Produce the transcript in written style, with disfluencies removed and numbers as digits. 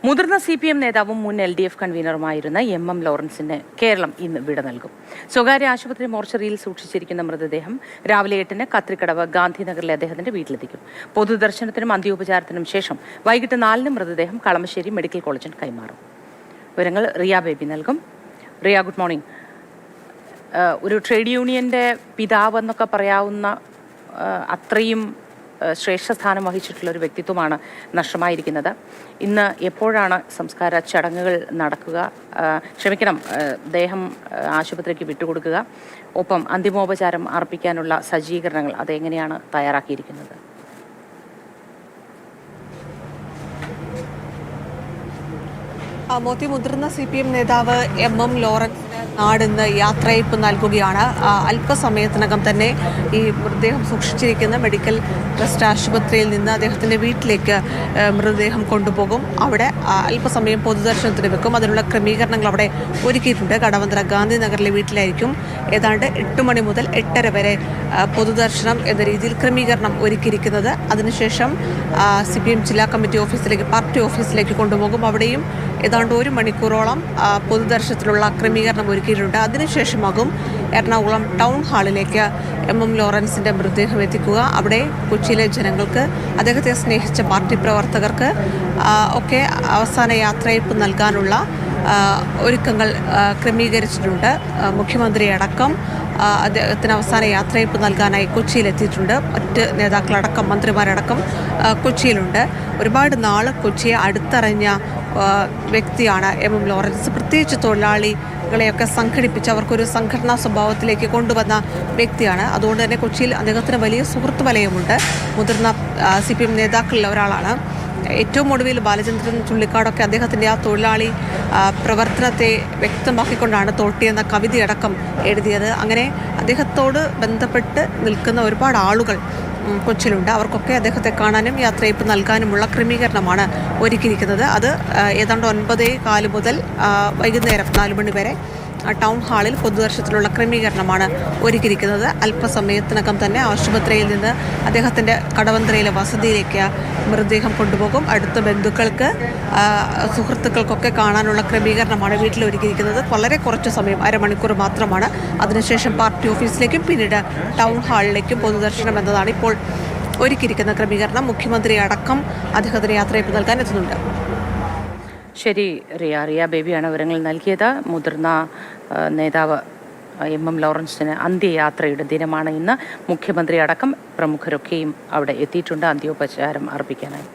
മുതിർന്ന CPM നേതാവും മുൻ LDF കൺവീനറുമായിരുന്ന MM ലോറൻസിന് കേരളം ഇന്ന് വിട നൽകും. സ്വകാര്യ ആശുപത്രി മോർച്ചറിയിൽ സൂക്ഷിച്ചിരിക്കുന്ന മൃതദേഹം രാവിലെ 8-ന് കത്രിക്കടവ് ഗാന്ധിനഗറിലെ അദ്ദേഹത്തിന്റെ വീട്ടിലെത്തിക്കും. പൊതുദർശനത്തിനും അന്ത്യോപചാരത്തിനും ശേഷം വൈകിട്ട് 4-ന് മൃതദേഹം കളമശ്ശേരി മെഡിക്കൽ കോളേജിന് കൈമാറും. വിവരങ്ങൾ റിയ ബേബി നൽകും. Riya, good morning. ഒരു ട്രേഡ് യൂണിയന്റെ പിതാവ് എന്നൊക്കെ പറയാവുന്ന അത്രയും ശ്രേഷ്ഠസ്ഥാനം വഹിച്ചിട്ടുള്ള ഒരു വ്യക്തിത്വമാണ് നഷ്ടമായിരിക്കുന്നത്. ഇന്ന് എപ്പോഴാണ് സംസ്കാര ചടങ്ങുകൾ നടക്കുക? അദ്ദേഹം ആശുപത്രിക്ക് വിട്ടുകൊടുക്കുക, ഒപ്പം അന്തിമോപചാരം അർപ്പിക്കാനുള്ള സജ്ജീകരണങ്ങൾ അതെങ്ങനെയാണ് തയ്യാറാക്കിയിരിക്കുന്നത്? മോത്തി, മുതിർന്ന CPM നേതാവ് MM ലോറൻസിന് നാടിന്ന് യാത്രയയപ്പ് നൽകുകയാണ്. അല്പസമയത്തിനകം തന്നെ ഈ മൃതദേഹം സൂക്ഷിച്ചിരിക്കുന്ന മെഡിക്കൽ ട്രസ്റ്റ് ആശുപത്രിയിൽ നിന്ന് അദ്ദേഹത്തിൻ്റെ വീട്ടിലേക്ക് മൃതദേഹം കൊണ്ടുപോകും. അവിടെ അല്പസമയം പൊതുദർശനത്തിന് വെക്കും. അതിനുള്ള ക്രമീകരണങ്ങൾ അവിടെ ഒരുക്കിയിട്ടുണ്ട്. കടവന്ത്ര ഗാന്ധിനഗറിലെ വീട്ടിലായിരിക്കും ഏതാണ്ട് 8 മണി മുതൽ 8:30 വരെ പൊതുദർശനം എന്ന രീതിയിൽ ക്രമീകരണം ഒരുക്കിയിരിക്കുന്നത്. അതിനുശേഷം CPM ജില്ലാ കമ്മിറ്റി ഓഫീസിലേക്ക്, പാർട്ടി ഓഫീസിലേക്ക് കൊണ്ടുപോകും. അവിടെയും ഏതാണ്ട് 1 മണിക്കൂറോളം പൊതുദർശനത്തിലുള്ള ക്രമീകരണം ഒരുക്കിയിട്ടുണ്ട്. അതിനുശേഷമാകും എറണാകുളം ടൗൺ ഹാളിലേക്ക് MM ലോറൻസിൻ്റെ മൃതദേഹം എത്തിക്കുക. അവിടെ കൊച്ചിയിലെ ജനങ്ങൾക്ക്, അദ്ദേഹത്തെ സ്നേഹിച്ച പാർട്ടി പ്രവർത്തകർക്ക് ഒക്കെ അവസാന യാത്രയയപ്പ് നൽകാനുള്ള ഒരുക്കങ്ങൾ ക്രമീകരിച്ചിട്ടുണ്ട്. മുഖ്യമന്ത്രി അടക്കം അദ്ദേഹത്തിന് അവസാന യാത്രയയപ്പ് നൽകാനായി കൊച്ചിയിലെത്തിയിട്ടുണ്ട്. മറ്റ് നേതാക്കളടക്കം, മന്ത്രിമാരടക്കം കൊച്ചിയിലുണ്ട്. ഒരുപാട് നാൾ കൊച്ചിയെ അടുത്തറിഞ്ഞ വ്യക്തിയാണ് MM ലോറൻസ്. പ്രത്യേകിച്ച് തൊഴിലാളികളെയൊക്കെ സംഘടിപ്പിച്ച് അവർക്കൊരു സംഘടനാ സ്വഭാവത്തിലേക്ക് കൊണ്ടുവന്ന വ്യക്തിയാണ്. അതുകൊണ്ട് തന്നെ കൊച്ചിയിൽ അദ്ദേഹത്തിന് വലിയ സുഹൃത്ത് വലയമുണ്ട്. മുതിർന്ന CPM നേതാക്കളിൽ ഒരാളാണ്. ഏറ്റവും ഒടുവിൽ ബാലചന്ദ്രൻ ചുള്ളിക്കാടൊക്കെ അദ്ദേഹത്തിൻ്റെ ആ തൊഴിലാളി പ്രവർത്തനത്തെ വ്യക്തമാക്കിക്കൊണ്ടാണ് തോട്ടി എന്ന കവിതയടക്കം എഴുതിയത്. അങ്ങനെ അദ്ദേഹത്തോട് ബന്ധപ്പെട്ട് നിൽക്കുന്ന ഒരുപാട് ആളുകൾ കൊച്ചിയിലുണ്ട്. അവർക്കൊക്കെ അദ്ദേഹത്തെ കാണാനും യാത്രയയപ്പ് നൽകാനുമുള്ള ക്രമീകരണമാണ് ഒരുക്കിയിരിക്കുന്നത്. അത് ഏതാണ്ട് 9:15 മുതൽ വൈകുന്നേരം 4 മണി വരെ ടൗൺ ഹാളിൽ പൊതുദർശനത്തിലുള്ള ക്രമീകരണമാണ് ഒരുക്കിയിരിക്കുന്നത്. അല്പസമയത്തിനകം തന്നെ ആശുപത്രിയിൽ നിന്ന് അദ്ദേഹത്തിൻ്റെ കടവന്ത്രയിലെ വസതിയിലേക്ക് മൃതദേഹം കൊണ്ടുപോകും. അടുത്ത ബന്ധുക്കൾക്ക്, സുഹൃത്തുക്കൾക്കൊക്കെ കാണാനുള്ള ക്രമീകരണമാണ് വീട്ടിൽ ഒരുക്കിയിരിക്കുന്നത്. വളരെ കുറച്ച് സമയം, അരമണിക്കൂർ മാത്രമാണ്. അതിനുശേഷം പാർട്ടി ഓഫീസിലേക്കും പിന്നീട് ടൗൺ ഹാളിലേക്കും പൊതുദർശനം എന്നതാണ് ഇപ്പോൾ ഒരുക്കിയിരിക്കുന്ന ക്രമീകരണം. മുഖ്യമന്ത്രി അടക്കം അദ്ദേഹത്തിന് യാത്രയയപ്പ് നൽകാൻ എത്തുന്നുണ്ട്. ശരി, റിയ ബേബിയാണ് വിവരങ്ങൾ നൽകിയത്. മുതിർന്ന നേതാവ് MM ലോറൻസിന് അന്ത്യയാത്രയുടെ ദിനമാണ് ഇന്ന്. മുഖ്യമന്ത്രി അടക്കം പ്രമുഖരൊക്കെയും അവിടെ എത്തിയിട്ടുണ്ട് അന്ത്യോപചാരം അർപ്പിക്കാനായി.